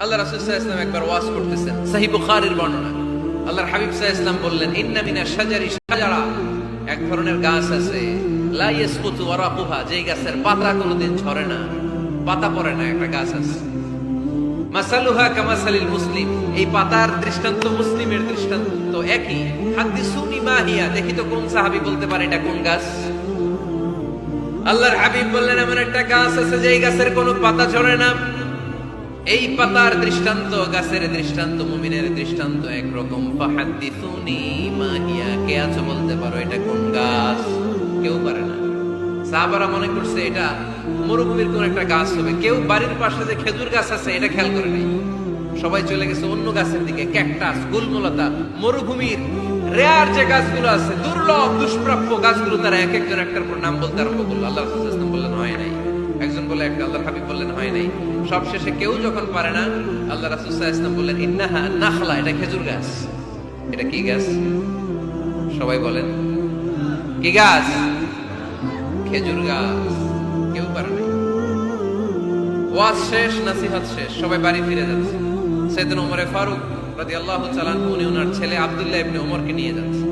আল্লাহ রাসূল সাল্লাল্লাহু আলাইহি ওয়াসাল্লাম একবার ওয়াজ করতেছেন, সহিহ বুখারীর বর্ণনা। আল্লাহর হাবিব সাল্লাল্লাহু আলাইহি ওয়াসাল্লাম বললেন, ইন্না মিনাশ শাজারি শাজারা, এক ধরনের গাছ আছে, লা ইয়াসকুতু ওয়ারাকুহা, যেই গাছের পাতা কোনোদিন ঝরে না, পাতা পড়ে না, একটা গাছ আছে। মাসালুহা কামাসালিল মুসলিম, এই পাতার দৃষ্টান্ত মুসলিমের দৃষ্টান্ত একই। হাদিসুনি মা হিয়া, দেখি তো কোন সাহাবী বলতে পারে এটা কোন গাছ। আল্লাহর হাবিব বললেন, এমন একটা গাছ আছে যেই গাছের কোনো পাতা ঝরে না। এই পাতার দৃষ্টান্ত, গাছের দৃষ্টান্ত, মুমিনের দৃষ্টান্ত একরকম। ফাহাদিসুনি মা হিয়া, কে আছো বলতে পারো এটা কোন গাছ? কেউ পারে না। সাহাবারা মনে করছে এটা মরুভূমির কোন একটা গাছ হবে। কেউ বাড়ির পাশে যে খেজুর গাছ আছে এটা খেয়াল করে নাই, সবাই চলে গেছে অন্য গাছের দিকে। ক্যাকটাস, গুলমলতা, মরুভূমির রেয়ার যে গাছগুলো আছে, দুর্লভ দুষ্প্রাপ্য গাছগুলো, তারা এক একজন একটার পর নাম বলতে আরম্ভ করলো। আল্লাহ রাসূল সাল্লাল্লাহু আলাইহি ওয়াসাল্লাম বললেন হয় নাই, একজন বলে একটা, আল্লাহর হাবিব বললেন হয় নাই। সবশেষে কেউ যখন পারে না, আল্লাহ রাসূল সাল্লাল্লাহু আলাইহি ওয়াসাল্লাম বললেন, ইন্নাহা নাখলা, এটা খেজুর গাছ। এটা কি গাছ? সবাই বলেন কি গাছ? খেজুর গাছ। কেউ পারে নাই। ওয়াজ শেষ, নসিহত শেষ, সবাই বাড়ি ফিরে যাচ্ছে। সাইয়েদনা ওমর ফারুক রাদিয়াল্লাহু তাআলা আনহু উনি ওনার ছেলে আব্দুল্লাহ ইবনে ওমরকে নিয়ে যাচ্ছে।